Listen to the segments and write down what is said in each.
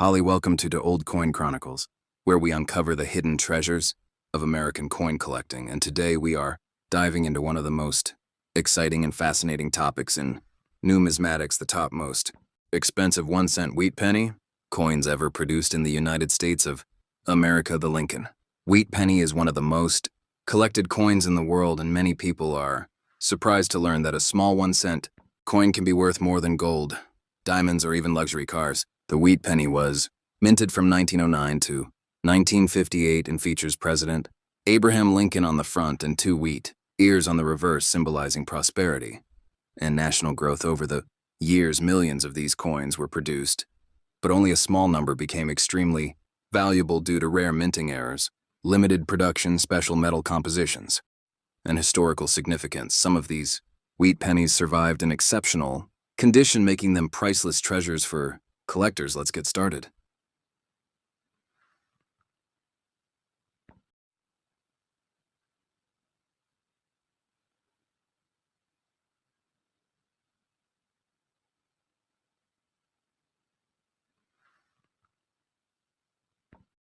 Holly, welcome to the Old Coin Chronicles, where we uncover the hidden treasures of American coin collecting. And today we are diving into one of the most exciting and fascinating topics in numismatics, the top most expensive 1-cent wheat penny coins ever produced in the United States of America, the Lincoln. Wheat penny is one of the most collected coins in the world, and many people are surprised to learn that a small 1-cent coin can be worth more than gold, diamonds, or even luxury cars. The wheat penny was minted from 1909 to 1958 and features President Abraham Lincoln on the front and 2 wheat ears on the reverse, symbolizing prosperity and national growth. Over the years, millions of these coins were produced, but only a small number became extremely valuable due to rare minting errors, limited production, special metal compositions, and historical significance. Some of these wheat pennies survived in exceptional condition, making them priceless treasures for collectors. Let's get started.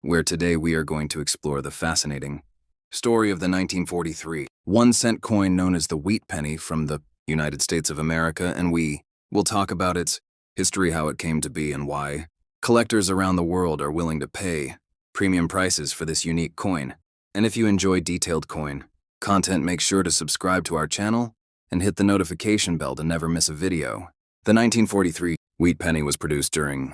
Where today we are going to explore the fascinating story of the 1943 1-cent coin known as the wheat penny from the United States of America, and we will talk about its history, how it came to be, and why collectors around the world are willing to pay premium prices for this unique coin. And if you enjoy detailed coin content, make sure to subscribe to our channel and hit the notification bell to never miss a video. The 1943 wheat penny was produced during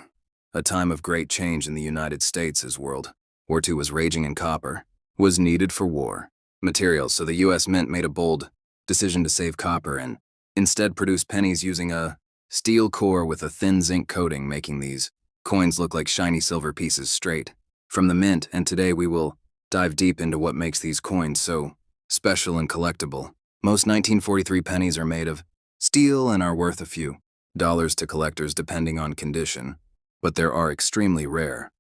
a time of great change in the United States as World War II was raging and copper was needed for war materials, so the U.S. Mint made a bold decision to save copper and instead produce pennies using a steel core with a thin zinc coating, making these coins look like shiny silver pieces straight from the mint. And today we will dive deep into what makes these coins so special and collectible. Most 1943 pennies are made of steel and are worth a few dollars to collectors depending on condition, but there are extremely rare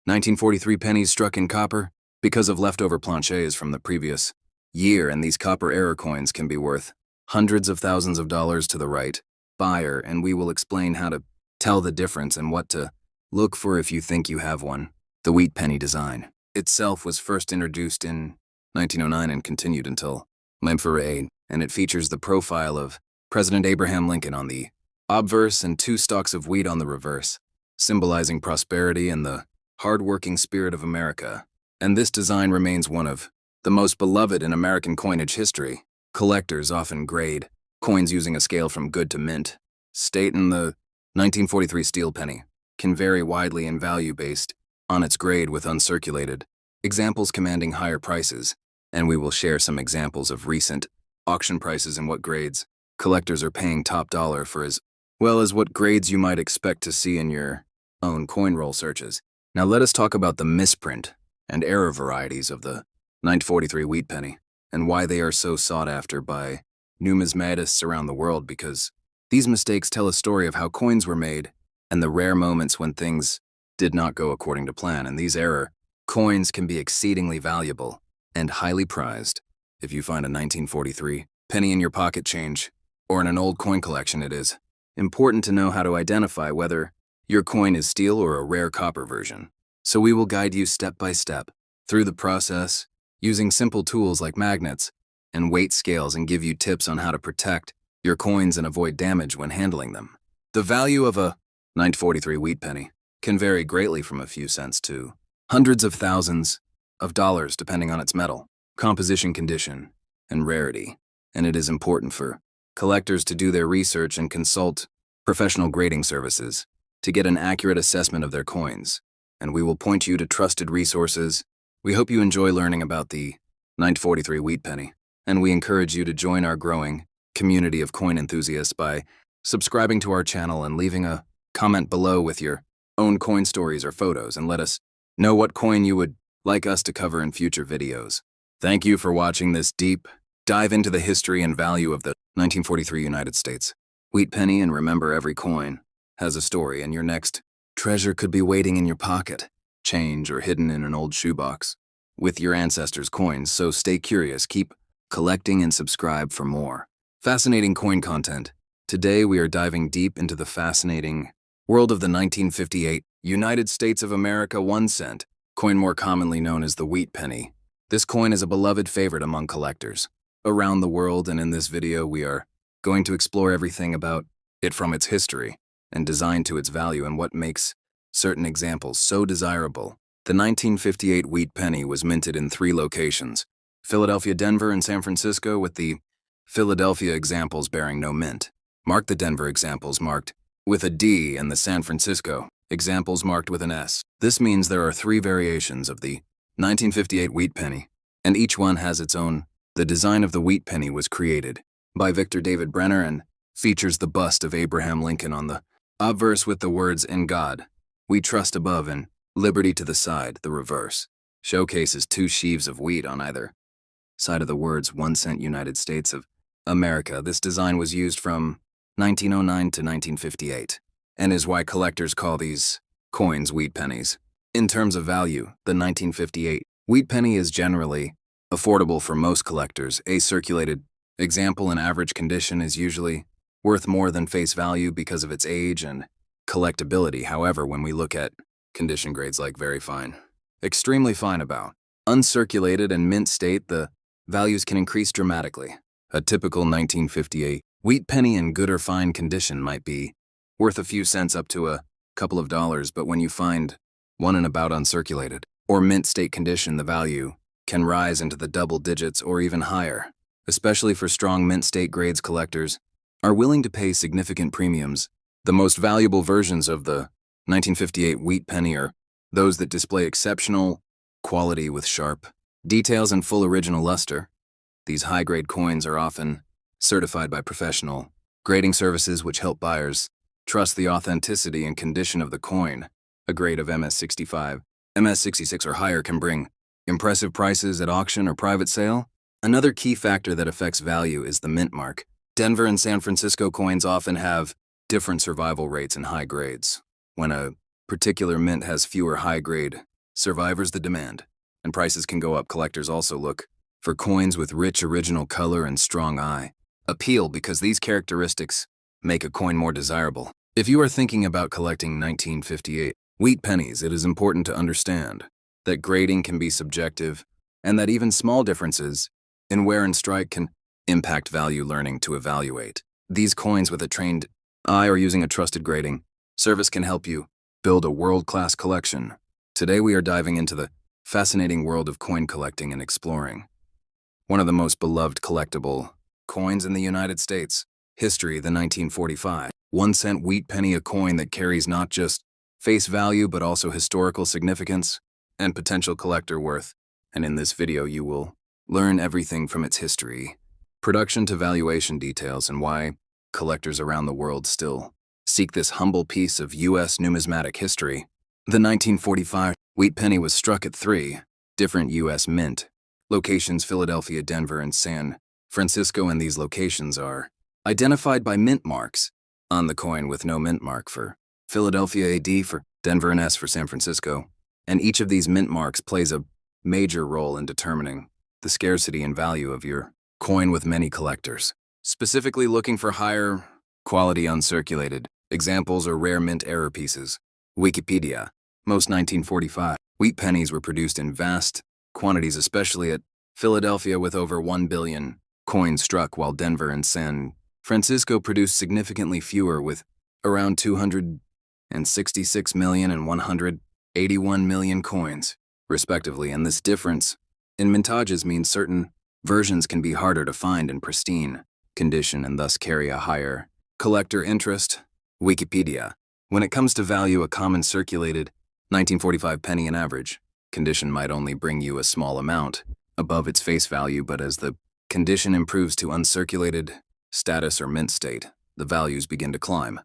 1943 pennies struck in copper because of leftover planches from the previous year, and these copper error coins can be worth hundreds of thousands of dollars to the right buyer, and we will explain how to tell the difference and what to look for if you think you have one. The wheat penny design itself was first introduced in 1909 and continued until 1948, and it features the profile of President Abraham Lincoln on the obverse and 2 stalks of wheat on the reverse, symbolizing prosperity and the hard-working spirit of America. And this design remains one of the most beloved in American coinage history. Collectors often grade coins using a scale from good to mint state, and the 1943 steel penny can vary widely in value based on its grade, with uncirculated examples commanding higher prices. And we will share some examples of recent auction prices and what grades collectors are paying top dollar for, as well as what grades you might expect to see in your own coin roll searches. Now let us talk about the misprint and error varieties of the 1943 wheat penny and why they are so sought after by numismatists around the world, because these mistakes tell a story of how coins were made and the rare moments when things did not go according to plan. And these error coins can be exceedingly valuable and highly prized. If you find a 1943 penny in your pocket change or in an old coin collection, it is important to know how to identify whether your coin is steel or a rare copper version. So we will guide you step by step through the process using simple tools like magnets and weight scales, and give you tips on how to protect your coins and avoid damage when handling them. The value of a 1943 wheat penny can vary greatly from a few cents to hundreds of thousands of dollars depending on its metal, composition, condition, and rarity. And it is important for collectors to do their research and consult professional grading services to get an accurate assessment of their coins. And we will point you to trusted resources. We hope you enjoy learning about the 1943 wheat penny, and we encourage you to join our growing community of coin enthusiasts by subscribing to our channel and leaving a comment below with your own coin stories or photos, and let us know what coin you would like us to cover in future videos. Thank you for watching this deep dive into the history and value of the 1943 United States wheat penny, and remember, every coin has a story, and your next treasure could be waiting in your pocket, change, or hidden in an old shoebox with your ancestors' coins. So stay curious, keep collecting, and subscribe for more fascinating coin content. Today we are diving deep into the fascinating world of the 1958 United States of America 1 cent, coin more commonly known as the wheat penny. This coin is a beloved favorite among collectors around the world, and in this video we are going to explore everything about it, from its history and design to its value, and what makes certain examples so desirable. The 1958 wheat penny was minted in 3 locations: Philadelphia, Denver, and San Francisco, with the Philadelphia examples bearing no mint. Mark the Denver examples marked with a D and the San Francisco examples marked with an S. This means there are 3 variations of the 1958 wheat penny, and each one has its own. The design of the wheat penny was created by Victor David Brenner and features the bust of Abraham Lincoln on the obverse with the words, "In God we trust," above, and "Liberty" to the side. The reverse showcases 2 sheaves of wheat on either side of the words 1 cent United States of America. This design was used from 1909 to 1958 and is why collectors call these coins wheat pennies. In terms of value, the 1958 wheat penny is generally affordable for most collectors. A circulated example in average condition is usually worth more than face value because of its age and collectability. However, when we look at condition grades like very fine, extremely fine, about uncirculated, and mint state, the values can increase dramatically. A typical 1958 wheat penny in good or fine condition might be worth a few cents up to a couple of dollars, but when you find one in about uncirculated or mint state condition, the value can rise into the double digits or even higher. Especially for strong mint state grades, collectors are willing to pay significant premiums. The most valuable versions of the 1958 wheat penny are those that display exceptional quality with sharp details and full original luster. These high-grade coins are often certified by professional grading services, which help buyers trust the authenticity and condition of the coin. A grade of MS65, MS66 or higher can bring impressive prices at auction or private sale. Another key factor that affects value is the mint mark. Denver and San Francisco coins often have different survival rates and high grades. When a particular mint has fewer high-grade survivors, the demand and prices can go up. Collectors also look for coins with rich original color and strong eye appeal because these characteristics make a coin more desirable. If you are thinking about collecting 1958 wheat pennies, it is important to understand that grading can be subjective and that even small differences in wear and strike can impact value. Learning to evaluate these coins with a trained eye or using a trusted grading service can help you build a world-class collection. Today we are diving into the fascinating world of coin collecting and exploring one of the most beloved collectible coins in the United States. History: the 1945 1 cent wheat penny, a coin that carries not just face value but also historical significance and potential collector worth. And in this video you will learn everything from its history, production to valuation details, and why collectors around the world still seek this humble piece of U.S. numismatic history. The 1945 wheat penny was struck at 3 different U.S. mint locations: Philadelphia, Denver, and San Francisco, and these locations are identified by mint marks on the coin, with no mint mark for Philadelphia, a D for Denver, and S for San Francisco. And each of these mint marks plays a major role in determining the scarcity and value of your coin, with many collectors specifically looking for higher quality uncirculated examples or rare mint error pieces. Wikipedia: most 1945 wheat pennies were produced in vast quantities, especially at Philadelphia, with over 1 billion coins struck, while Denver and San Francisco produced significantly fewer, with around 266 million and 181 million coins, respectively. And this difference in mintages means certain versions can be harder to find in pristine condition and thus carry a higher collector interest. Wikipedia: when it comes to value, a common circulated 1945 penny in average condition might only bring you a small amount above its face value, but as the condition improves to uncirculated status or mint state, the values begin to climb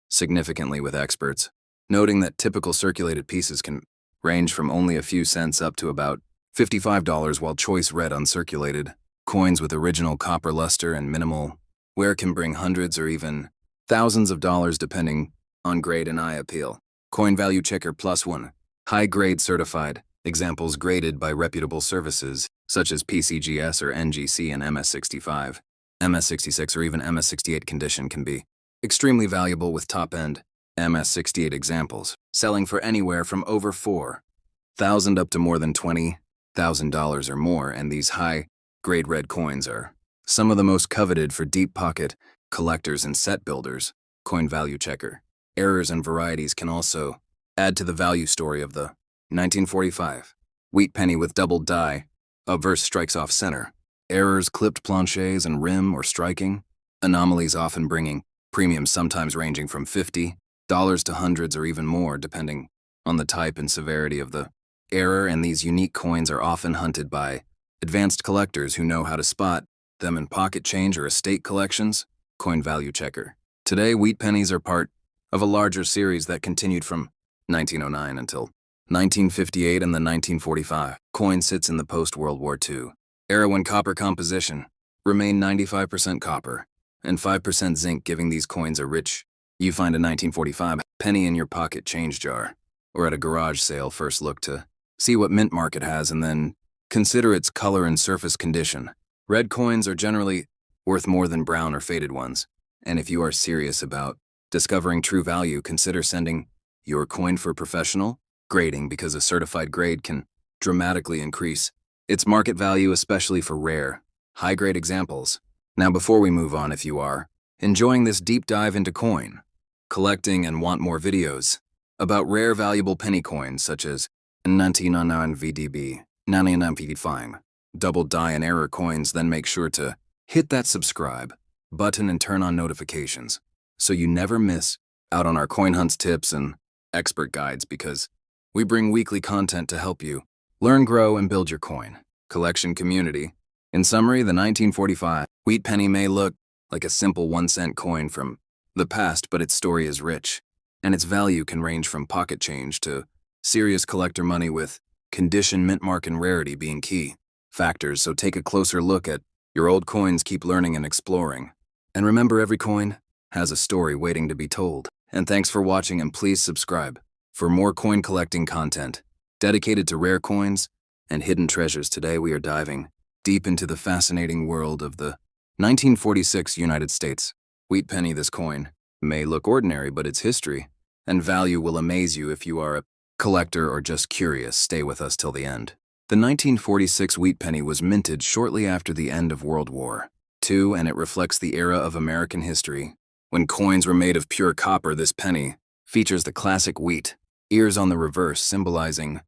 significantly, with experts noting that typical circulated pieces can range from only a few cents up to about $55, while choice red uncirculated coins with original copper luster and minimal wear can bring hundreds or even thousands of dollars depending on grade and eye appeal. Coin value checker +1. High-grade certified examples graded by reputable services such as PCGS or NGC, and MS65, MS66, or even MS68 condition can be extremely valuable, with top-end MS68 examples, selling for anywhere from over $4,000 up to more than $20,000 or more, and these high-grade red coins are some of the most coveted for deep-pocket collectors and set builders. Coin value checker. Errors and varieties can also add to the value story of the 1945 wheat penny with doubled die. Obverse strikes off center. Errors, clipped planchets and rim or striking. Anomalies often bringing premiums, sometimes ranging from $50 to hundreds or even more, depending on the type and severity of the error, and these unique coins are often hunted by advanced collectors who know how to spot them in pocket change or estate collections. Coin value checker. Today, wheat pennies are part of a larger series that continued from 1909 until 1958 and the 1945. Coin sits in the post-World War II era when copper composition remained 95% copper and 5% zinc, giving these coins a rich. You find a 1945 penny in your pocket change jar or at a garage sale. First look to see what mint market has and then consider its color and surface condition. Red coins are generally worth more than brown or faded ones, and if you are serious about discovering true value, consider sending your coin for professional grading, because a certified grade can dramatically increase its market value, especially for rare, high-grade examples. Now, before we move on, if you are enjoying this deep dive into coin collecting and want more videos about rare valuable penny coins such as 1999 VDB, 1995, double die and error coins, then make sure to hit that subscribe button and turn on notifications so you never miss out on our coin hunts, tips, and expert guides, because we bring weekly content to help you learn, grow, and build your coin collection community. In summary, the 1945 wheat penny may look like a simple 1-cent coin from the past, but its story is rich, and its value can range from pocket change to serious collector money, with condition, mint mark, and rarity being key factors. So take a closer look at your old coins, keep learning and exploring. And remember, every coin has a story waiting to be told. And thanks for watching, and please subscribe for more coin collecting content dedicated to rare coins and hidden treasures. Today we are diving deep into the fascinating world of the 1946 United States wheat penny. This coin may look ordinary, but its history and value will amaze you. If you are a collector or just curious, stay with us till the end. The 1946 wheat penny was minted shortly after the end of World War II, and it reflects the era of American history when coins were made of pure copper. This penny features the classic wheat ears on the reverse, symbolizing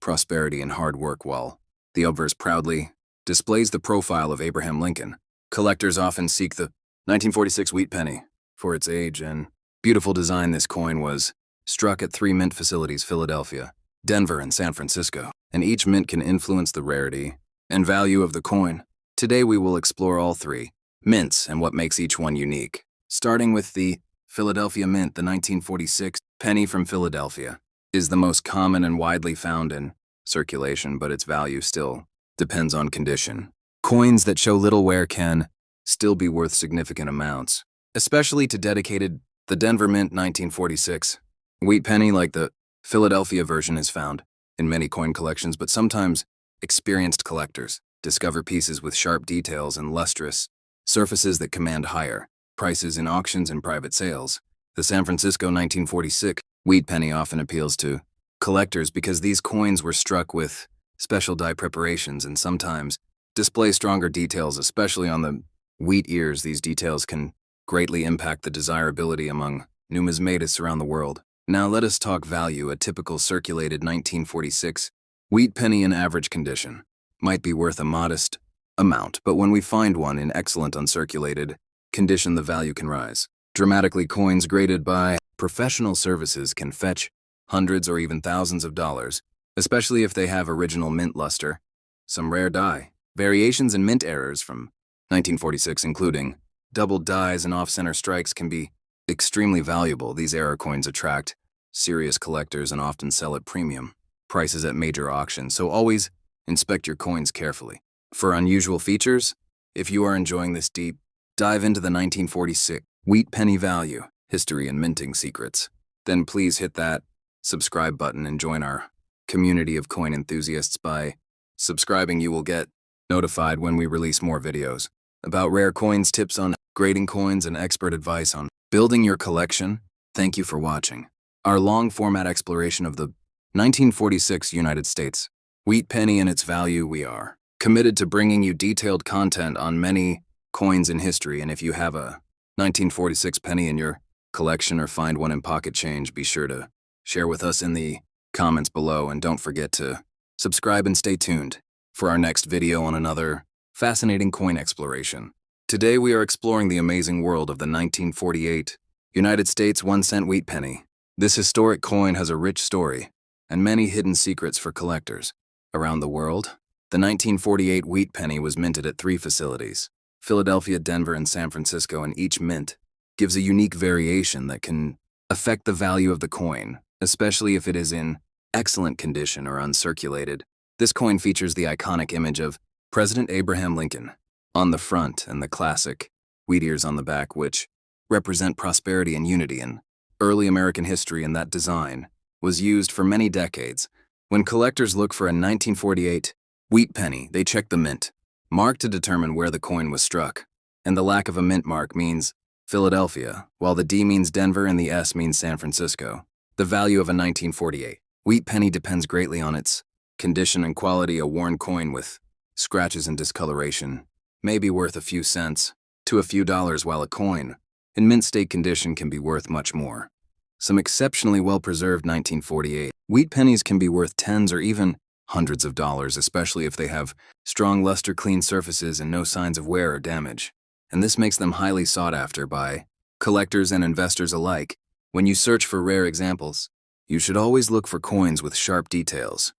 prosperity and hard work, while the obverse proudly displays the profile of Abraham Lincoln. Collectors often seek the 1946 wheat penny for its age and beautiful design. This coin was struck at 3 mint facilities: Philadelphia, Denver, and San Francisco, and each mint can influence the rarity and value of the coin. Today we will explore all 3 mints and what makes each one unique. Starting with the Philadelphia Mint, the 1946 penny from Philadelphia is the most common and widely found in circulation, but its value still depends on condition. Coins that show little wear can still be worth significant amounts, especially to dedicated. The Denver Mint 1946 wheat penny, like the Philadelphia version, is found in many coin collections, but sometimes experienced collectors discover pieces with sharp details and lustrous surfaces that command higher prices in auctions and private sales. The San Francisco 1946 wheat penny often appeals to collectors because these coins were struck with special die preparations and sometimes display stronger details, especially on the wheat ears. These details can greatly impact the desirability among numismatists around the world. Now let us talk value. A typical circulated 1946 wheat penny in average condition might be worth a modest amount, but when we find one in excellent uncirculated condition, the value can rise dramatically. Coins graded by professional services can fetch hundreds or even thousands of dollars, especially if they have original mint luster. Some rare die variations and mint errors from 1946, including double dies and off-center strikes, can be extremely valuable. These error coins attract serious collectors and often sell at premium prices at major auctions, so always inspect your coins carefully for unusual features. If you are enjoying this deep dive into the 1946 wheat penny value, history, and minting secrets, then please hit that subscribe button and join our community of coin enthusiasts. By subscribing, you will get notified when we release more videos about rare coins, tips on grading coins, and expert advice on building your collection. Thank you for watching our long-format exploration of the 1946 United States wheat penny and its value. We are committed to bringing you detailed content on many coins in history, and if you have a 1946 penny in your collection or find one in pocket change, be sure to share with us in the comments below, and don't forget to subscribe and stay tuned for our next video on another fascinating coin exploration. Today we are exploring the amazing world of the 1948 United States 1-cent wheat penny. This historic coin has a rich story and many hidden secrets for collectors. Around the world, the 1948 wheat penny was minted at 3 facilities: Philadelphia, Denver, and San Francisco, and each mint gives a unique variation that can affect the value of the coin, especially if it is in excellent condition or uncirculated. This coin features the iconic image of President Abraham Lincoln on the front and the classic wheat ears on the back, which represent prosperity and unity in early American history, and that design was used for many decades. When collectors look for a 1948 wheat penny, they check the mint mark to determine where the coin was struck, and the lack of a mint mark means Philadelphia, while the D means Denver and the S means San Francisco. The value of a 1948 wheat penny depends greatly on its condition and quality. A worn coin with scratches and discoloration may be worth a few cents to a few dollars, while a coin in mint state condition can be worth much more. Some exceptionally well-preserved 1948 wheat pennies can be worth tens or even hundreds of dollars, especially if they have strong luster, clean surfaces, and no signs of wear or damage. And this makes them highly sought after by collectors and investors alike. When you search for rare examples, you should always look for coins with sharp details,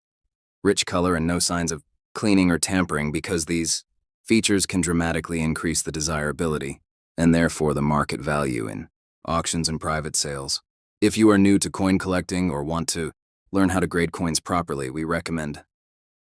rich color, and no signs of cleaning or tampering, because these features can dramatically increase the desirability and therefore the market value in auctions and private sales. If you are new to coin collecting or want to learn how to grade coins properly, we recommend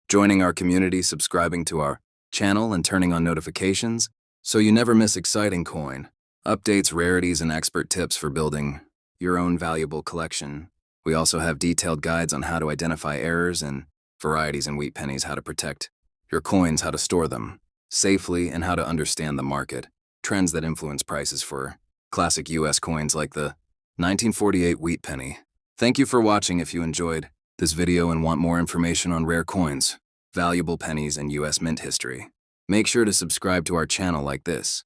joining our community, subscribing to our channel, and turning on notifications so you never miss exciting coin updates, rarities, and expert tips for building your own valuable collection. We also have detailed guides on how to identify errors and varieties in wheat pennies, how to protect your coins, how to store them safely, and how to understand the market trends that influence prices for classic U.S. coins like the 1948 wheat penny. Thank you for watching. If you enjoyed this video and want more information on rare coins, valuable pennies, and U.S. mint history, make sure to subscribe to our channel, like this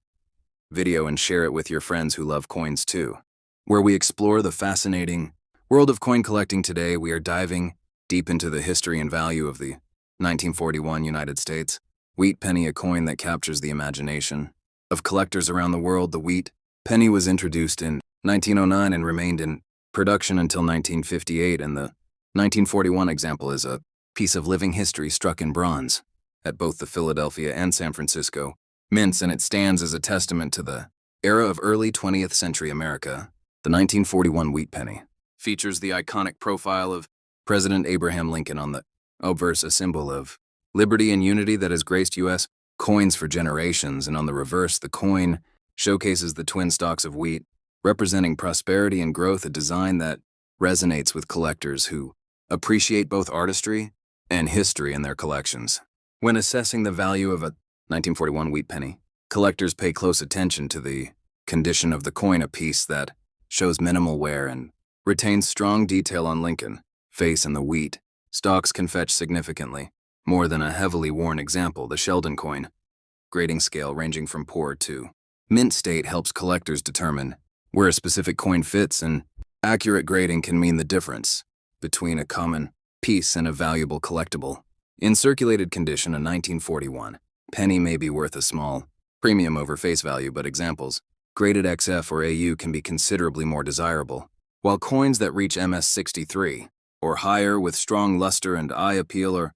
video, and share it with your friends who love coins too, where we explore the fascinating world of coin collecting. Today we are diving deep into the history and value of the 1941 United States wheat penny, a coin that captures the imagination of collectors around the world. The wheat penny was introduced in 1909 and remained in production until 1958, and the 1941 example is a piece of living history struck in bronze at both the Philadelphia and San Francisco mints, and it stands as a testament to the era of early 20th century America. The 1941 wheat penny features the iconic profile of President Abraham Lincoln on the obverse, a symbol of liberty and unity that has graced U.S. coins for generations, and on the reverse, the coin showcases the twin stalks of wheat, representing prosperity and growth, a design that resonates with collectors who appreciate both artistry and history in their collections. When assessing the value of a 1941 wheat penny, collectors pay close attention to the condition of the coin. A piece that shows minimal wear and retains strong detail on Lincoln face and the wheat stalks can fetch significantly more than a heavily worn example. The Sheldon coin grading scale, ranging from poor to mint state, helps collectors determine where a specific coin fits, and accurate grading can mean the difference between a common piece and a valuable collectible. In circulated condition, a 1941 penny may be worth a small premium over face value, but examples graded XF or AU can be considerably more desirable, while coins that reach MS63 or higher with strong luster and eye appeal are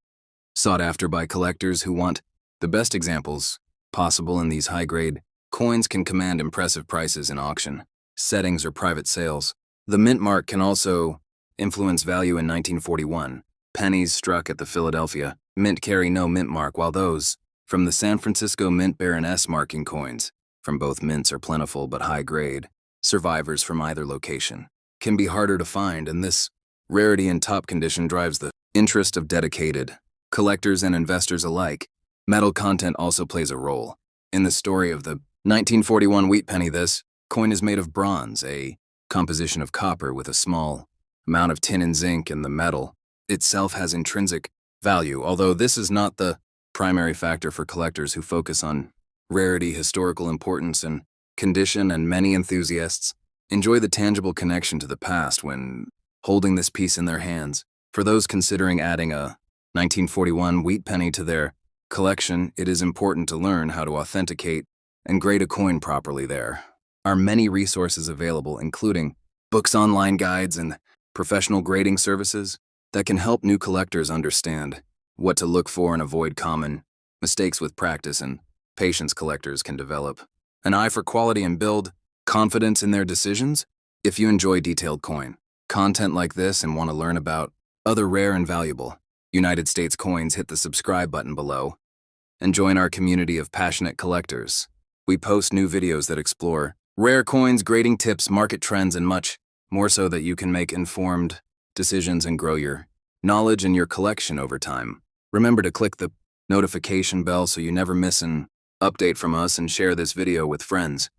sought after by collectors who want the best examples possible. In these high-grade coins can command impressive prices in auction settings or private sales. The mint mark can also influence value. In 1941, pennies struck at the Philadelphia mint carry no mint mark, while those from the San Francisco mint bear an S marking. Coins from both mints are plentiful, but high-grade survivors from either location can be harder to find, and this rarity and top condition drives the interest of dedicated collectors and investors alike. Metal content also plays a role in the story of the 1941 wheat penny. This coin is made of bronze, a composition of copper with a small amount of tin and zinc, and the metal itself has intrinsic value, although this is not the primary factor for collectors who focus on rarity, historical importance, and condition, and many enthusiasts enjoy the tangible connection to the past when holding this piece in their hands. For those considering adding a 1941 wheat penny to their collection, it is important to learn how to authenticate and grade a coin properly. There are many resources available, including books, online guides, and professional grading services that can help new collectors understand what to look for and avoid common mistakes. With practice and patience, collectors can develop an eye for quality and build confidence in their decisions. If you enjoy detailed coin content like this and want to learn about other rare and valuable United States coins, hit the subscribe button below and join our community of passionate collectors. We post new videos that explore rare coins, grading tips, market trends, and much more so that you can make informed decisions and grow your knowledge and your collection over time. Remember to click the notification bell so you never miss an update from us, and share this video with friends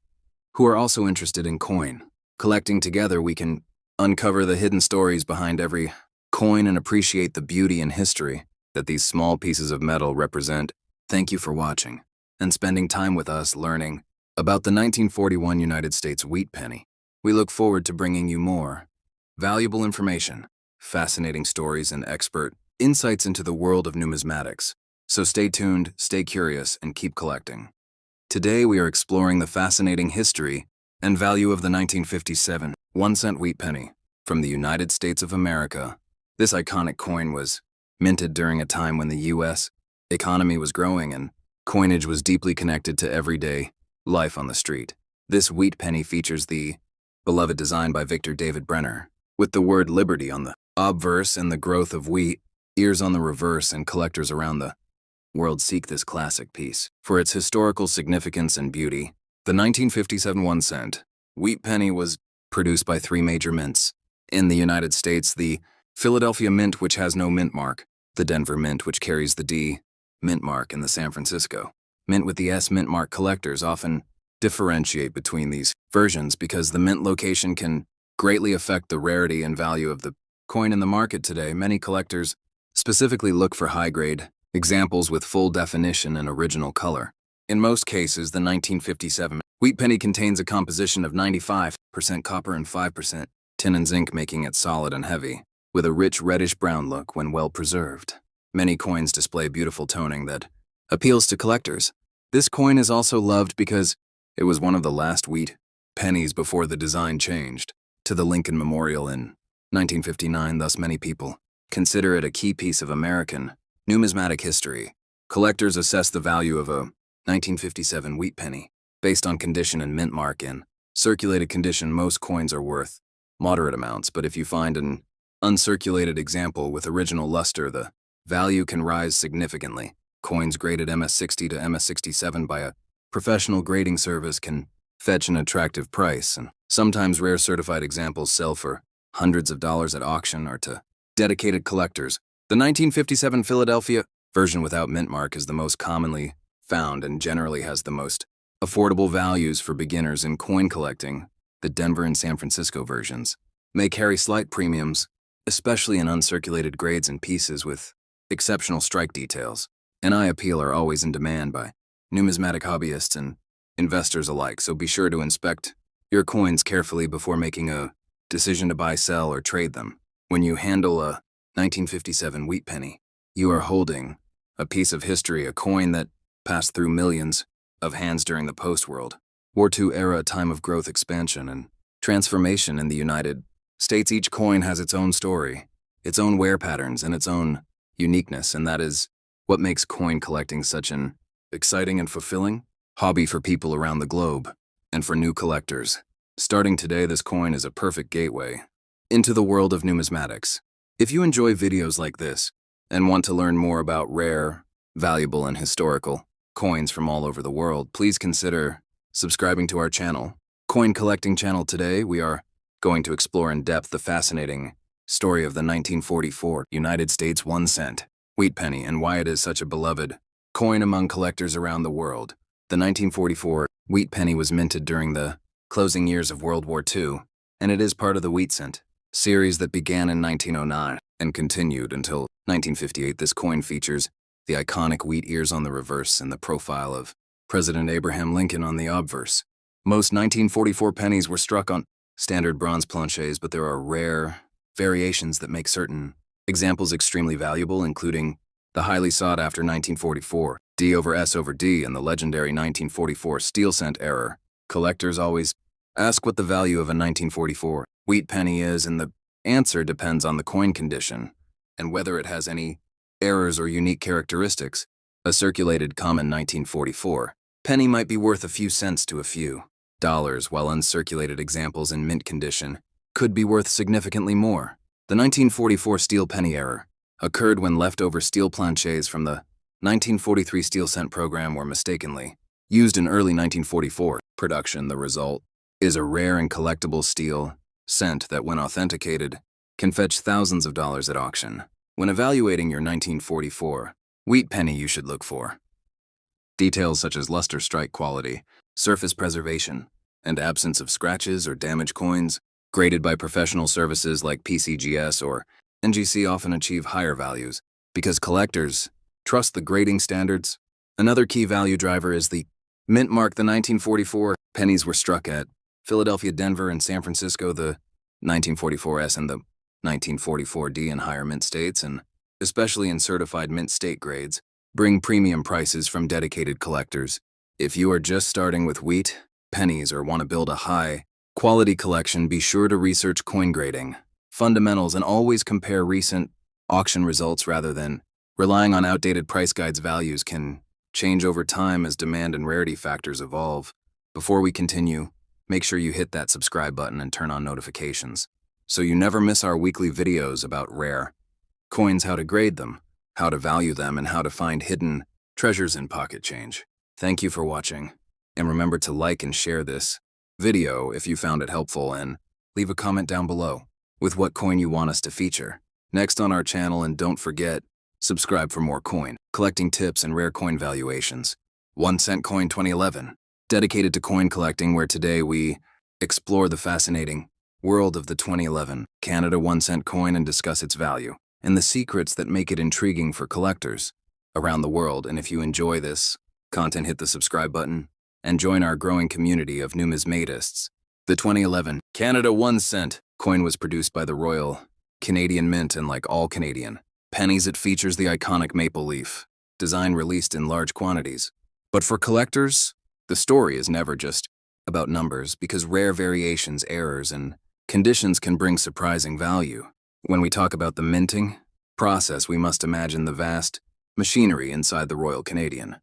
who are also interested in coin collecting. Together we can uncover the hidden stories behind every coin and appreciate the beauty and history that these small pieces of metal represent. Thank you for watching and spending time with us learning about the 1941 United States wheat penny. We look forward to bringing you more valuable information, fascinating stories, and expert insights into the world of numismatics. So stay tuned, stay curious, and keep collecting. Today we are exploring the fascinating history and value of the 1957 1-cent wheat penny from the United States of America. This iconic coin was minted during a time when the U.S. economy was growing and coinage was deeply connected to everyday life on the street. This wheat penny features the beloved design by Victor David Brenner, with the word liberty on the obverse and the growth of wheat ears on the reverse, and collectors around the world seek this classic piece for its historical significance and beauty. The 1957 1-cent wheat penny was produced by three major mints in the United States: the Philadelphia Mint, which has no mint mark; the Denver Mint, which carries the D mint mark; and the San Francisco Mint with the S mint mark. Collectors often differentiate between these versions because the mint location can greatly affect the rarity and value of the coin in the market today. Many collectors specifically look for high-grade examples with full definition and original color. In most cases, the 1957 wheat penny contains a composition of 95% copper and 5% tin and zinc, making it solid and heavy, with a rich reddish-brown look when well preserved. Many coins display beautiful toning that appeals to collectors. This coin is also loved because it was one of the last wheat pennies before the design changed to the Lincoln Memorial in 1959, thus many people consider it a key piece of American numismatic history. Collectors assess the value of a 1957 wheat penny based on condition and mint mark. In circulated condition, most coins are worth moderate amounts, but if you find an uncirculated example with original luster, the value can rise significantly. Coins graded MS-60 to MS-67 by a professional grading service can fetch an attractive price, and sometimes rare certified examples sell for hundreds of dollars at auction or to dedicated collectors. The 1957 Philadelphia version without mint mark is the most commonly found and generally has the most affordable values for beginners in coin collecting. The Denver and San Francisco versions may carry slight premiums, especially in uncirculated grades and pieces with exceptional strike details. An eye appeal are always in demand by numismatic hobbyists and investors alike, so be sure to inspect your coins carefully before making a decision to buy, sell, or trade them. When you handle a 1957 wheat penny, you are holding a piece of history, a coin that passed through millions of hands during the post-World War II era, a time of growth, expansion, and transformation in the United States. Each coin has its own story, its own wear patterns, and its own uniqueness, and that is what makes coin collecting such an exciting and fulfilling hobby for people around the globe. And for new collectors starting today, this coin is a perfect gateway into the world of numismatics. If you enjoy videos like this and want to learn more about rare, valuable, and historical coins from all over the world, please consider subscribing to our channel, Coin Collecting Channel. Today, we are going to explore in depth the fascinating story of the 1944 United States 1-cent wheat penny and why it is such a beloved coin among collectors around the world. The 1944 wheat penny was minted during the closing years of World War II and it is part of the wheat cent series that began in 1909 and continued until 1958. This coin features the iconic wheat ears on the reverse and the profile of President Abraham Lincoln on the obverse. Most 1944 pennies were struck on standard bronze planchets, but there are rare variations that make certain examples extremely valuable, including the highly sought-after 1944 D over S over D and the legendary 1944 steel cent error. Collectors always ask what the value of a 1944 wheat penny is, and the answer depends on the coin condition and whether it has any errors or unique characteristics. A circulated common 1944 penny might be worth a few cents to a few dollars, while uncirculated examples in mint condition could be worth significantly more. The 1944 steel penny error occurred when leftover steel planchets from the 1943 steel cent program were mistakenly used in early 1944 production. The result is a rare and collectible steel cent that, when authenticated, can fetch thousands of dollars at auction. When evaluating your 1944 wheat penny, you should look for details such as luster strike quality, surface preservation, and absence of scratches or damaged coins. Graded by professional services like PCGS or NGC often achieve higher values because collectors trust the grading standards. Another key value driver is the mint mark. The 1944 pennies were struck at Philadelphia, Denver, and San Francisco. The 1944S and the 1944D in higher mint states, and especially in certified mint state grades, bring premium prices from dedicated collectors. If you are just starting with wheat pennies or want to build a high-quality collection, be sure to research coin grading fundamentals and always compare recent auction results rather than relying on outdated price guides. Values can change over time as demand and rarity factors evolve. Before we continue, make sure you hit that subscribe button and turn on notifications so you never miss our weekly videos about rare coins, how to grade them, how to value them, and how to find hidden treasures in pocket change. Thank you for watching, and remember to like and share this video if you found it helpful, and leave a comment down below with what coin you want us to feature next on our channel. And don't forget, subscribe for more coin collecting tips and rare coin valuations. 1 cent coin 2011, dedicated to coin collecting, where today we explore the fascinating world of the 2011 Canada 1 cent coin and discuss its value and the secrets that make it intriguing for collectors around the world. And if you enjoy this content, hit the subscribe button and join our growing community of numismatists. The 2011 Canada 1 cent coin was produced by the Royal Canadian Mint, and like all Canadian pennies, it features the iconic maple leaf design released in large quantities. But for collectors, the story is never just about numbers, because rare variations, errors, and conditions can bring surprising value. When we talk about the minting process, we must imagine the vast machinery inside the Royal Canadian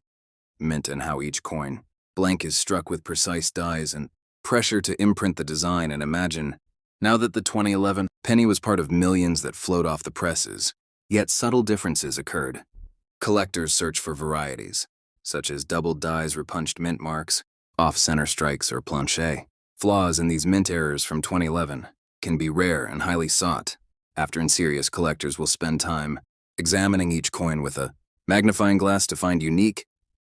Mint and how each coin blank is struck with precise dies and pressure to imprint the design. And imagine now that the 2011 penny was part of millions that flowed off the presses, yet subtle differences occurred. Collectors search for varieties, such as double dies, repunched mint marks, off-center strikes, or planche. Flaws in these mint errors from 2011 can be rare and highly sought after, and serious collectors will spend time examining each coin with a magnifying glass to find unique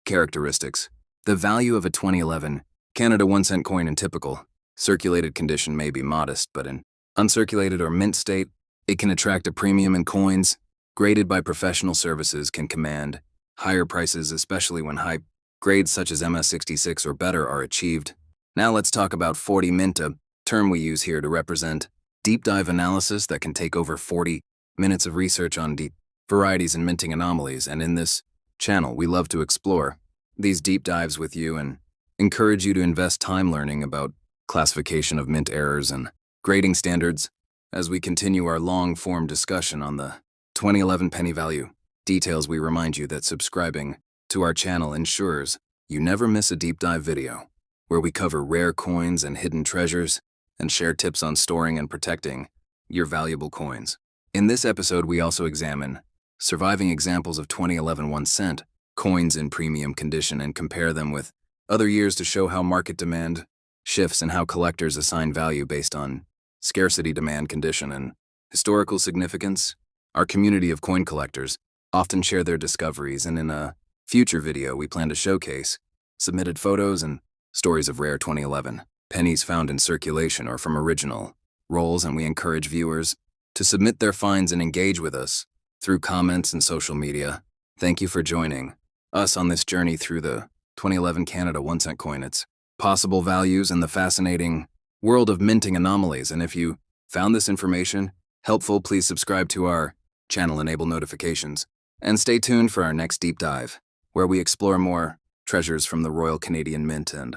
characteristics. The value of a 2011 Canada 1 cent coin in typical circulated condition may be modest, but in uncirculated or mint state, it can attract a premium, and coins graded by professional services can command higher prices, especially when high grades such as MS66 or better are achieved. Now let's talk about 40 mint, a term we use here to represent deep dive analysis that can take over 40 minutes of research on deep varieties and minting anomalies. And in this channel, we love to explore these deep dives with you and encourage you to invest time learning about classification of mint errors and grading standards as we continue our long-form discussion on the 2011 penny value details. We remind you that subscribing to our channel ensures you never miss a deep dive video where we cover rare coins and hidden treasures and share tips on storing and protecting your valuable coins. In this episode, we also examine surviving examples of 2011 1 cent coins in premium condition and compare them with other years to show how market demand shifts and how collectors assign value based on scarcity, demand, condition, and historical significance. Our community of coin collectors often share their discoveries, and in a future video, we plan to showcase submitted photos and stories of rare 2011 pennies found in circulation or from original rolls, and we encourage viewers to submit their finds and engage with us through comments and social media. Thank you for joining us on this journey through the 2011 Canada 1-cent coin, its possible values, and the fascinating world of minting anomalies. And if you found this information helpful, please subscribe to our channel, enable notifications, and stay tuned for our next deep dive, where we explore more treasures from the Royal Canadian Mint and